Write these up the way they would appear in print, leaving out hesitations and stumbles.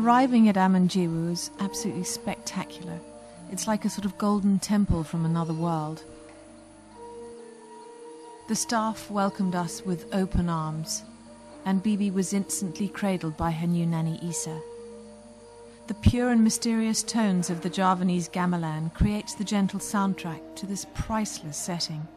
Arriving at Amanjiwo was absolutely spectacular. It's like a sort of golden temple from another world. The staff welcomed us with open arms, and Bibi was instantly cradled by her new nanny Isa. The pure and mysterious tones of the Javanese gamelan creates the gentle soundtrack to this priceless setting.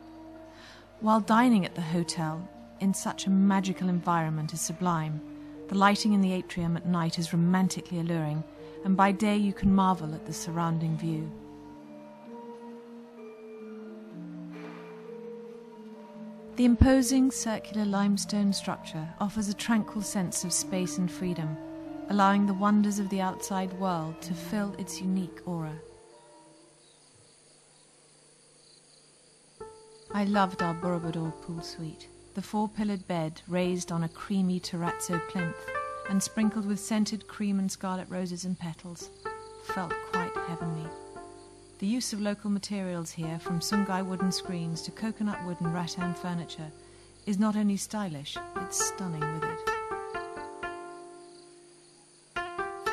While dining at the hotel, in such a magical environment is sublime. The lighting in the atrium at night is romantically alluring, and by day you can marvel at the surrounding view. The imposing circular limestone structure offers a tranquil sense of space and freedom, allowing the wonders of the outside world to fill its unique aura. I loved our Borobudur pool suite. The four-pillared bed raised on a creamy terrazzo plinth and sprinkled with scented cream and scarlet roses and petals felt quite heavenly. The use of local materials here, from Sungai wooden screens to coconut wood and rattan furniture, is not only stylish, it's stunning with it.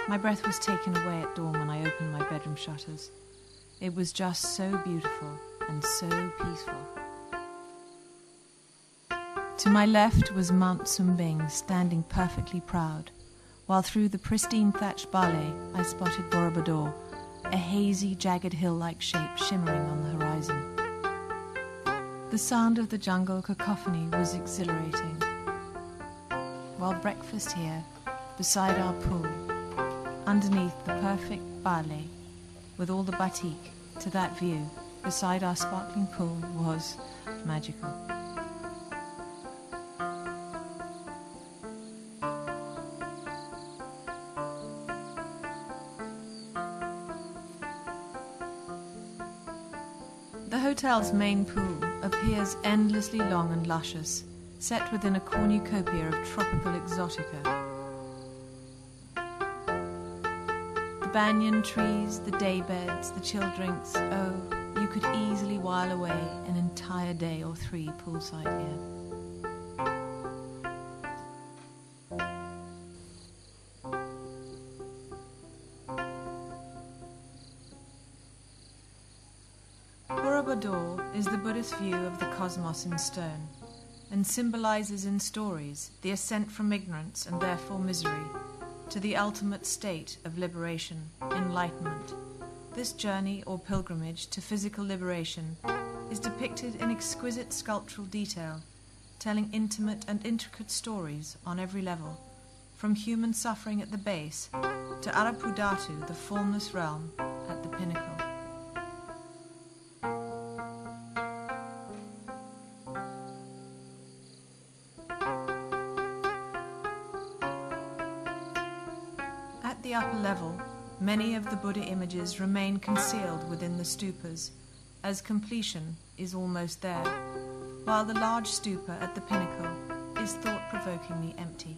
My breath was taken away at dawn when I opened my bedroom shutters. It was just so beautiful and so peaceful. To my left was Mount Sumbing standing perfectly proud, while through the pristine thatched bale I spotted Borobudur, a hazy, jagged hill-like shape shimmering on the horizon. The sound of the jungle cacophony was exhilarating. While breakfast here, beside our pool, underneath the perfect bale, with all the batik, to that view, beside our sparkling pool, was magical. The hotel's main pool appears endlessly long and luscious, set within a cornucopia of tropical exotica. The banyan trees, the daybeds, the chill drinks, oh, you could easily while away an entire day or three poolside here. Borobudur is the Buddhist view of the cosmos in stone, and symbolizes in stories the ascent from ignorance and therefore misery to the ultimate state of liberation, enlightenment. This journey or pilgrimage to physical liberation is depicted in exquisite sculptural detail, telling intimate and intricate stories on every level, from human suffering at the base to Arapudatu, the formless realm, at the pinnacle. At the upper level, many of the Buddha images remain concealed within the stupas, as completion is almost there, while the large stupa at the pinnacle is thought-provokingly empty.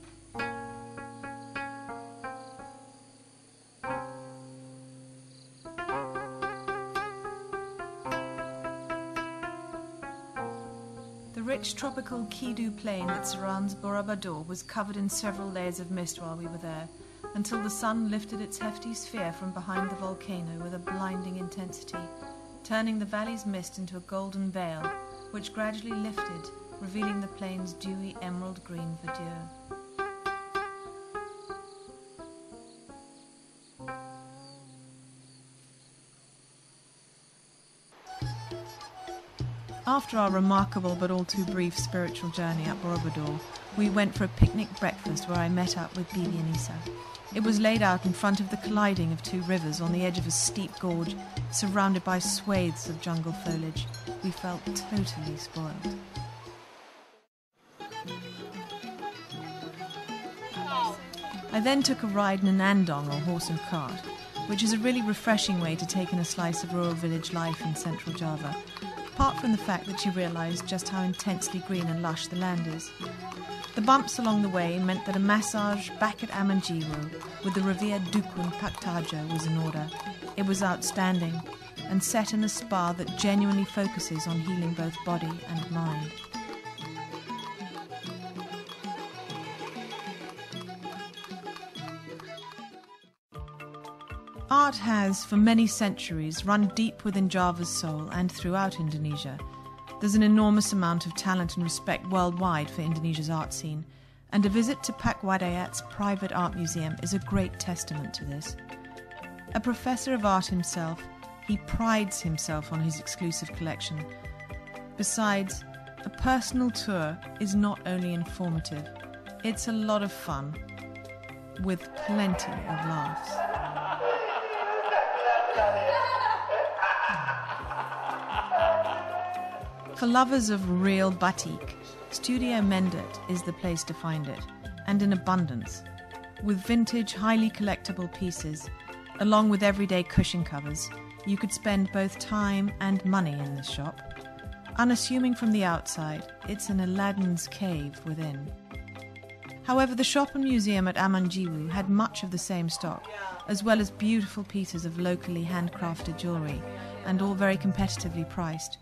The rich tropical Kidu plain that surrounds Borobudur was covered in several layers of mist while we were there, until the sun lifted its hefty sphere from behind the volcano with a blinding intensity, turning the valley's mist into a golden veil, which gradually lifted, revealing the plain's dewy emerald green verdure. After our remarkable but all too brief spiritual journey up Borobudur, we went for a picnic breakfast where I met up with Bibi and Isa. It was laid out in front of the colliding of two rivers on the edge of a steep gorge, surrounded by swathes of jungle foliage. We felt totally spoiled. I then took a ride in an andong or horse and cart, which is a really refreshing way to take in a slice of rural village life in central Java, apart from the fact that you realise just how intensely green and lush the land is. The bumps along the way meant that a massage back at Amanjiwo with the revered Dukun Paktajo was in order. It was outstanding, and set in a spa that genuinely focuses on healing both body and mind. Art has, for many centuries, run deep within Java's soul and throughout Indonesia. There's an enormous amount of talent and respect worldwide for Indonesia's art scene, and a visit to Pak Wadayat's private art museum is a great testament to this. A professor of art himself, he prides himself on his exclusive collection. Besides, a personal tour is not only informative, it's a lot of fun, with plenty of laughs. For lovers of real batik, Studio Mendet is the place to find it, and in abundance. With vintage, highly collectible pieces, along with everyday cushion covers, you could spend both time and money in this shop. Unassuming from the outside, it's an Aladdin's cave within. However, the shop and museum at Amanjiwo had much of the same stock, as well as beautiful pieces of locally handcrafted jewellery, and all very competitively priced.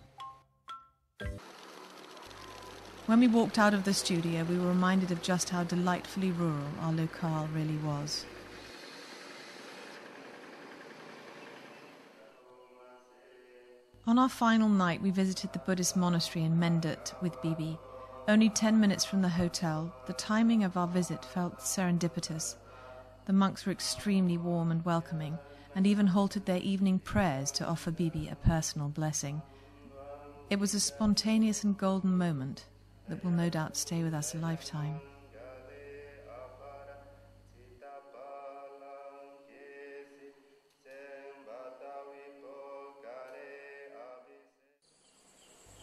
When we walked out of the studio, we were reminded of just how delightfully rural our locale really was. On our final night, we visited the Buddhist monastery in Mendet with Bibi. Only 10 minutes from the hotel, the timing of our visit felt serendipitous. The monks were extremely warm and welcoming, and even halted their evening prayers to offer Bibi a personal blessing. It was a spontaneous and golden moment that will no doubt stay with us a lifetime.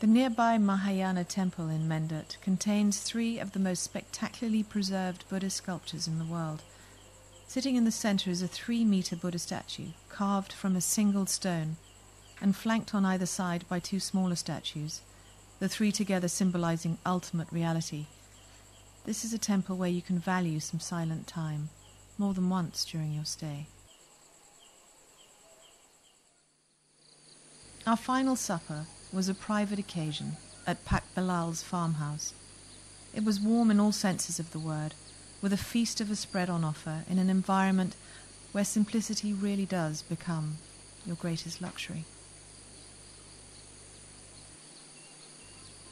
The nearby Mahayana temple in Mendet contains 3 of the most spectacularly preserved Buddhist sculptures in the world. Sitting in the center is a 3-meter Buddha statue, carved from a single stone, and flanked on either side by 2 smaller statues, the 3 together symbolizing ultimate reality. This is a temple where you can value some silent time, more than once during your stay. Our final supper was a private occasion at Pak Bilal's farmhouse. It was warm in all senses of the word, with a feast of a spread on offer in an environment where simplicity really does become your greatest luxury.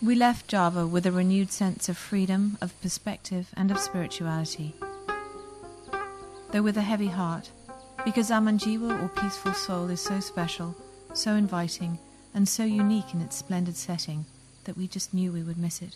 We left Java with a renewed sense of freedom, of perspective, and of spirituality. Though with a heavy heart, because Amanjiwo, or peaceful soul, is so special, so inviting, and so unique in its splendid setting that we just knew we would miss it.